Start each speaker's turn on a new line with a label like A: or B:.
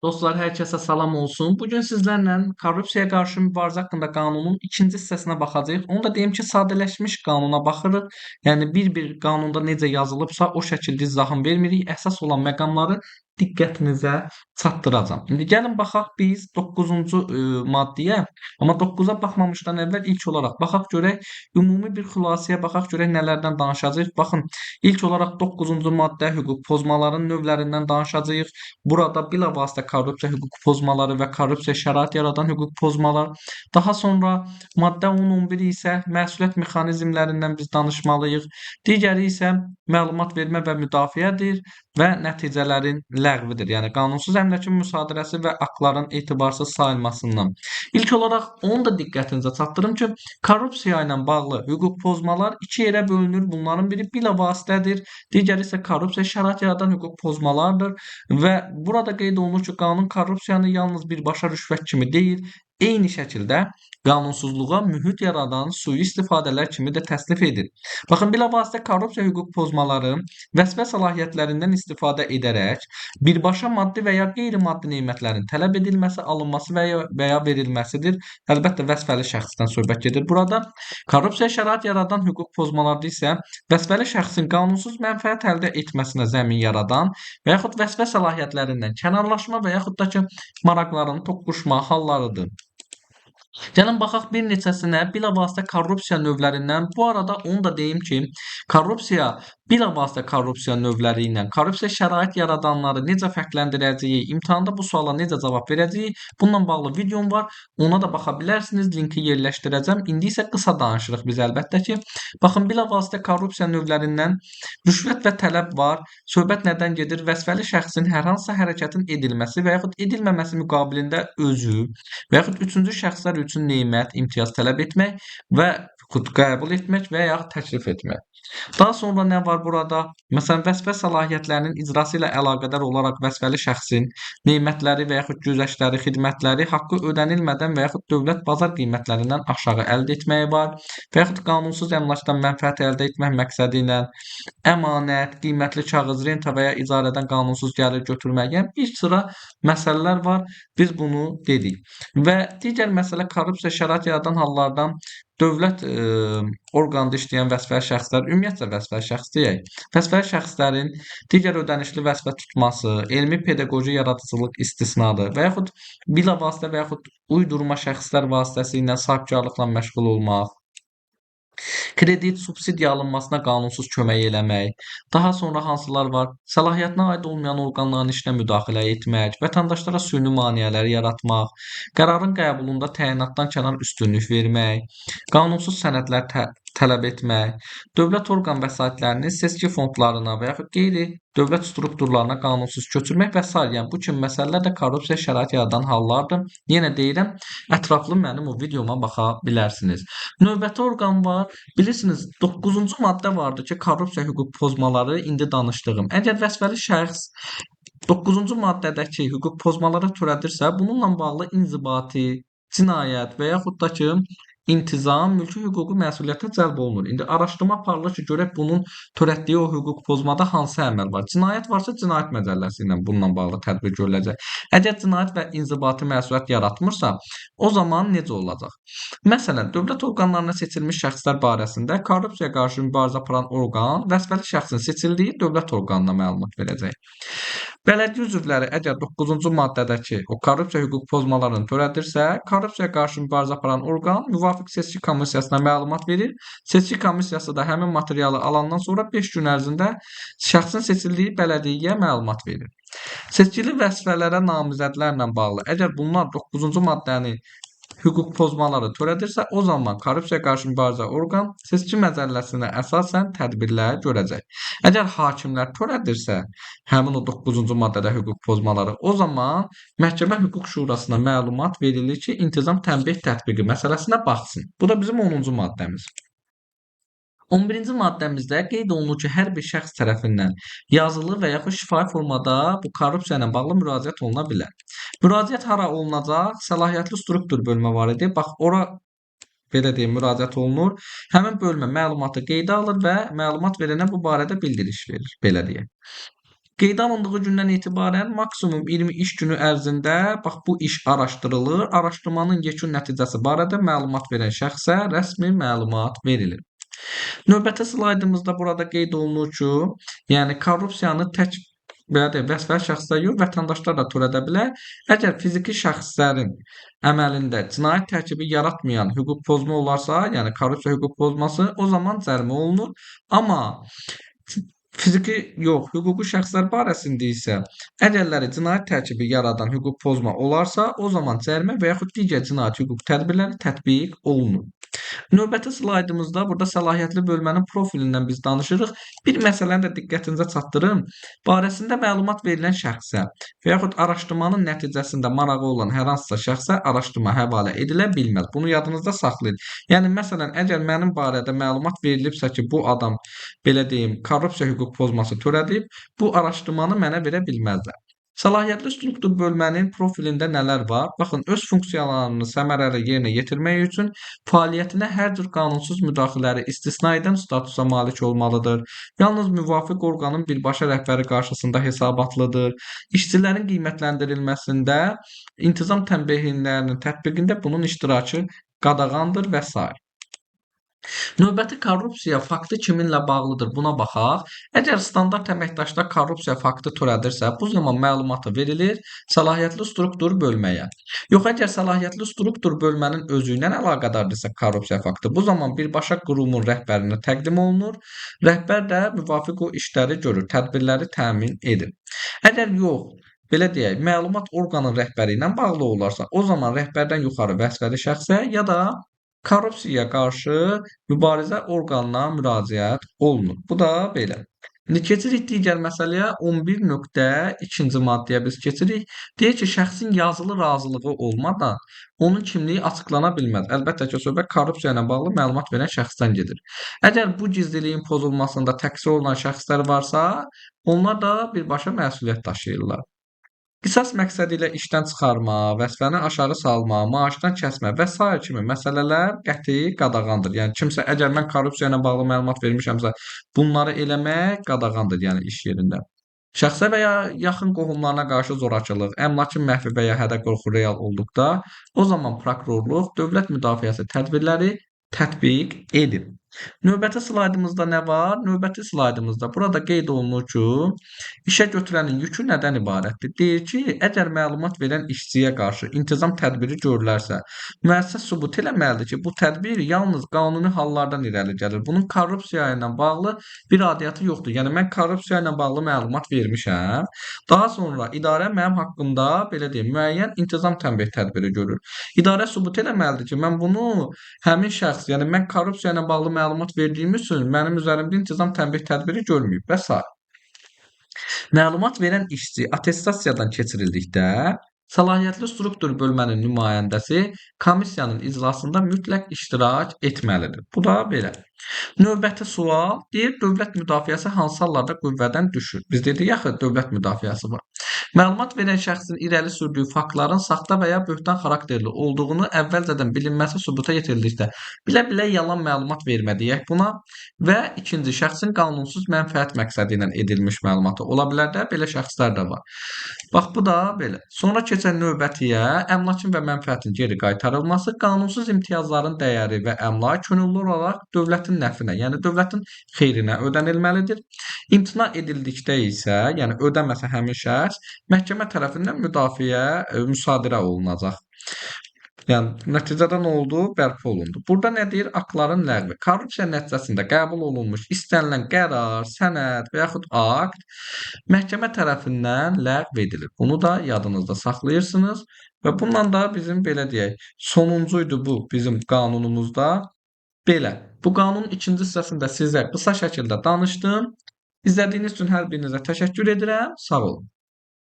A: Dostlar, hər kəsə salam olsun. Bugün sizlərlə korrupsiyaya qarşı mübarizə haqqında qanunun ikinci hissəsinə baxacağıq. Onu da deyim ki, sadələşmiş qanuna baxırıq. Yəni bir-bir qanunda necə yazılıbsa o şəkildə izahını vermirik. Əsas olan məqamları diqqətinizə çatdıracağam. İndi gəlin baxaq biz 9-cu maddəyə. Amma 9-a baxmamışdan əvvəl ilk olaraq baxaq görək, ümumi bir xülasəyə baxaq görək nələrdən danışacağıq. Baxın, ilk olaraq 9-cu maddə hüquq pozmaların növlərindən danışacağıq. Burada bilavasitə korrupsiya hüquq pozmaları və korrupsiya şərait yaradan hüquq pozmalar. Daha sonra maddə 10-11 isə məsuliyyət mexanizmlərindən biz danışmalıyıq. Digəri isə məlumat vermə və müdafiədir və nəticələrin ləğvidir. Yəni qanunsuz əmlakın müsadirəsi və aktların etibarsız sayılmasından. İlk olaraq onu da diqqətinizə çatdırım ki, korrupsiya ilə bağlı hüquq pozmalar iki yerə bölünür. Bunların biri bilavasitədir, digəri isə korrupsiya şərait yaradan hüquq pozmalardır. Və burada qeyd olunur ki, qanun korrupsiyanı yalnız birbaşa rüşvət kimi deyil, eyni şəkildə qanunsuzluğa mühit yaradan sui-istifadələr kimi də təsnif edir. Baxın, bilavasitə korrupsiya hüquq pozmaları vəzifə səlahiyyətlərindən istifadə edərək birbaşa maddi və ya qeyri-maddi nemətlərin tələb edilməsi, alınması və ya verilməsidir. Əlbəttə, vəzifəli şəxsdən söhbət gedir burada. Korrupsiya şərait yaradan hüquq pozmalarda isə vəzifəli şəxsin qanunsuz mənfəət əldə etməsinə zəmin yaradan və yaxud vəzifə səlahiyyətlərindən kənarlaşma və yaxud da ki, maraqlarını toqquşma hallarıdır. Gəlin baxaq bir neçəsinə bilavasitə korrupsiya növlərindən. Bu arada onu da deyim ki, bilavasitə korrupsiya növləri ilə korrupsiya şərait yaradanları necə fərqləndirəcəyi, imtahanda bu suala necə cavab verəcəyik, bununla bağlı videom var. Ona da baxa bilərsiniz, linki yerləşdirəcəm. İndi isə qısa danışırıq biz əlbəttə ki. Baxın, bilavasitə korrupsiya növlərindən rüşvət və tələb var. Söhbət nədən gedir? Vəzifəli şəxsin hər hansısa hərəkətin edilməsi və yaxud edilməməsi müqabilində özü və yaxud üçüncü şəxslər üçün nemət, imtiyaz tələb etmək və qəbul etmək və ya təklif etmək. Daha sonra nə var burada? Məsələn, vəzifə səlahiyyətlərinin icrası ilə əlaqədar olaraq vəzifəli şəxsin nemətləri və yaxud güzəştləri, xidmətləri haqqı ödənilmədən və yaxud dövlət bazar qiymətlərindən aşağı əldə etməyi var və yaxud qanunsuz əmlakdan mənfəət əldə etmək məqsədi ilə əmanət, qiymətli kağız, renta və ya icarədən qanunsuz gəlir götürmək. Yəni bir sıra məsələlər var. Biz bunu dedik. Və digər məsələ korrupsiya şərait yaradan hallardan dövlət orqanında işləyən vəzifəli şəxslər, ümumiyyətlə vəzifəli şəxs deyək, vəzifəli şəxslərin digər ödənişli vəzifə tutması, elmi pedaqoji yaradıcılıq istisnadır və yaxud bilavasitə və yaxud uydurma şəxslər vasitəsilə sahibkarlıqla məşğul olmaq, kredit, subsidiya alınmasına qanunsuz kömək eləmək. Daha sonra hansılar var? Səlahiyyətinə aid olmayan orqanların işinə müdaxilə etmək, vətəndaşlara süni maneələr yaratmaq, qərarın qəbulunda təyinatdan kənar üstünlük vermək, qanunsuz sənədlər tələb etmək, dövlət orqan vəsaitlərini seçki fondlarına və yaxud qeyri-dövlət strukturlarına qanunsuz köçürmək və s. Yəni bu kimi məsələlər də korrupsiya şərait yaradan hallardır. Yenə deyirəm, ətraflı mənim o videoma baxa bilərsiniz. Növbəti orqan var. Bilirsiniz, 9-cu maddə vardı ki, korrupsiya hüquq pozmaları indi danışdığım. Əgər vəzifəli şəxs 9-cu maddədəki hüquq pozmaları törədirsə, bununla bağlı inzibati, cinayət və yaxud da ki, intizam, mülki hüquqi məsuliyyətə cəlb olunur. İndi araşdırma aparılır ki, görək bunun törətdiyi o hüquq pozmada hansı əməl var. Cinayət varsa, cinayət məcəlləsi ilə bununla bağlı tədbir görüləcək. Əgər cinayət və inzibati məsuliyyət yaratmırsa, o zaman necə olacaq? Məsələn, dövlət orqanlarına seçilmiş şəxslər barəsində korrupsiyaya qarşı mübarizə aparan orqan vəzifəli şəxsin seçildiyi dövlət orqanına məlumat verəcək. Bələdiyyə üzvləri əgər 9-cu maddədəki o korrupsiya hüquq pozmalarını törədirsə, korrupsiyaya qarşı mübarizə aparan orqan müvafiq seçki komissiyasına məlumat verir. Seçki komissiyası da həmin materialı alandan sonra 5 gün ərzində şəxsin seçildiyi bələdiyyəyə məlumat verir. Seçkili vəzifələrə namizədlərlə bağlı əgər bunlar 9-cu maddəni hüquq pozmaları törədirsə, o zaman korrupsiyaya qarşı mübarizə orqan seçki məcəlləsinə əsasən tədbirlər görəcək. Əgər hakimlər törədirsə, həmin o 9-cu maddədə hüquq pozmaları, o zaman məhkəmə hüquq şurasına məlumat verilir ki, intizam tənbeh tətbiqi məsələsinə baxsın. Bu da bizim 10-cu maddəmiz. 11-ci maddəmizdə qeyd olunur ki, hər bir şəxs tərəfindən yazılı və yaxud şifahi formada bu korrupsiya ilə bağlı müraciət oluna bilər. Müraciət hara olunacaq? Səlahiyyətli struktur bölmə var idi. Bax, ora belə deyim, müraciət olunur. Həmin bölmə məlumatı qeydə alır və məlumat verənə bu barədə bildiriş verir, belə deyək. Qeydə alındığı gündən etibarən maksimum 20 iş günü ərzində bax bu iş araşdırılır. Araşdırmanın yekun nəticəsi barədə məlumat verən şəxsə rəsmi məlumat verilir. Növbəti slaydımızda burada qeyd olunur ki, yəni korrupsiyanı tək belə deyək, vəzifəli şəxslər yox, vətəndaşlar da törədə bilər. Əgər fiziki şəxslərin əməlində cinayət tərkibi yaratmayan hüquq pozma olarsa, yəni korrupsiya hüquq pozması, o zaman cərimə olunur. Amma fiziki yox, hüquqi şəxslər barəsində isə əgərləri cinayət tərkibi yaradan hüquq pozma olarsa, o zaman cərimə və yaxud digər cinayət hüquq tədbirləri tətbiq olunur. Növbəti slaydımızda burada səlahiyyətli bölmənin profilindən biz danışırıq. Bir məsələni də diqqətinizə çatdırım. Barəsində məlumat verilən şəxsə və yaxud araşdırmanın nəticəsində marağı olan hər hansısa şəxsə araşdırma həvalə edilə bilməz. Bunu yadınızda saxlayın. Yəni məsələn, əgər mənim barədə məlumat verilibsə ki, bu adam belə deyim, korrupsiya hüquq pozması törədib, bu araşdırmanı mənə verə bilməzlər. Səlahiyyətli struktur bölmənin profilində nələr var? Baxın, öz funksiyalarını səmərəli yerinə yetirmək üçün fəaliyyətinə hər cür qanunsuz müdaxilələri istisna edən statusa malik olmalıdır. Yalnız müvafiq orqanın birbaşa rəhbəri qarşısında hesabatlıdır. İşçilərin qiymətləndirilməsində, intizam tənbehinin tətbiqində bunun iştirakı qadağandır və s. Növbəti korrupsiya faktı kiminlə bağlıdır? Buna baxaq. Əgər standart əməkdaşda korrupsiya faktı törədirsə, bu zaman məlumatı verilir səlahiyyətli struktur bölməyə. Yox, əgər səlahiyyətli struktur bölmənin özü ilə əlaqədardırsa korrupsiya faktı, bu zaman birbaşa qurumun rəhbərinə təqdim olunur. Rəhbər də müvafiq o işləri görür, tədbirləri təmin edir. Əgər yox, belə deyək, məlumat orqanın rəhbəri ilə bağlı olarsa, o zaman rəhbərdən yuxarı vəzifəli şəxsə ya da korrupsiyaya qarşı mübarizə orqanına müraciət olunur. Bu da belə. İndi keçirik digər məsələyə 11.2-ci maddəyə biz keçirik. Deyir ki, şəxsin yazılı razılığı olmadan onun kimliyi açıqlana bilməz. Əlbəttə ki, söhbət korrupsiya ilə bağlı məlumat verən şəxsdən gedir. Əgər bu gizliliyin pozulmasında təqsir olan şəxslər varsa, onlar da birbaşa məsuliyyət daşıyırlar. Qisas məqsədi ilə işdən çıxarma, vəzifəni aşağı salma, maaşdan kəsmə və sair kimi məsələlər qəti qadağandır. Yəni kimsə əgər mən korrupsiya ilə bağlı məlumat vermişəmsə, bunları eləmək qadağandır, yəni iş yerində. Şəxsə və ya yaxın qohumlarına qarşı zorakılıq, əmlakın məhvi və ya hədə-qorxu real olduqda, o zaman prokurorluq dövlət müdafiəsi tədbirləri tətbiq edir. Növbəti slaydımızda nə var? Növbəti slaydımızda burada qeyd olunur ki, işə götürənin yükü nədən ibarətdir? Deyir ki, əgər məlumat verən işçiyə qarşı intizam tədbiri görülərsə, müəssisə sübut eləməlidir ki, bu tədbir yalnız qanuni hallardan irəli gəlir. Bunun korrupsiya ilə bağlı bir aidiyyatı yoxdur. Yəni mən korrupsiya ilə bağlı məlumat vermişəm. Daha sonra idarə mənim haqqımda belə deyim, müəyyən intizam tənbeh tədbiri görür. İdarə sübut eləməlidir ki, mən bunu həmin şəxs, yəni mən korrupsiya ilə bağlı məlumat verdiyim üçün mənim üzərimdə intizam tənbeh tədbiri görməyib və s. Məlumat verən işçi attestasiyadan keçirildikdə səlahiyyətli struktur bölmənin nümayəndəsi komissiyanın iclasında mütləq iştirak etməlidir. Bu da belə. Növbəti sual deyir, dövlət müdafiəsi hansı hallarda qüvvədən düşür? Biz dedik axı dövlət müdafiəsi var. Məlumat verən şəxsin irəli sürdüyü faktların saxta və ya böhtan xarakterli olduğunu əvvəlcədən bilinməsi sübuta yetirildikdə bilə-bilə yalan məlumat vermə deyək buna və ikinci şəxsin qanunsuz mənfəət məqsədi ilə edilmiş məlumatı ola bilər də, belə şəxslər də var. Bax bu da belə. Sonra keçən növbətiyə əmlakın və mənfəətin geri qaytarılması, qanunsuz imtiyazların dəyəri və əmlak könüllü olaraq dövlətin nəfinə, yəni dövlətin xeyrinə ödənilməlidir. İmtina edildikdə isə, yəni ödəməsə həmin şəxs məhkəmə tərəfindən müsadirə olunacaq. Yəni nəticədə nə oldu? Bərpa olundu. Burada nə deyir? Aktların ləğvi. Korrupsiya nəticəsində qəbul olunmuş istənilən qərar, sənəd və yaxud akt məhkəmə tərəfindən ləğv edilir. Bunu da yadınızda saxlayırsınız və bununla da bizim belə deyək, sonuncuydu bu bizim qanunumuzda. Belə. Bu qanunun ikinci hissəsində sizə qısa şəkildə danışdım. İzlədiyiniz üçün hər birinizə təşəkkür edirəm. Sağ olun.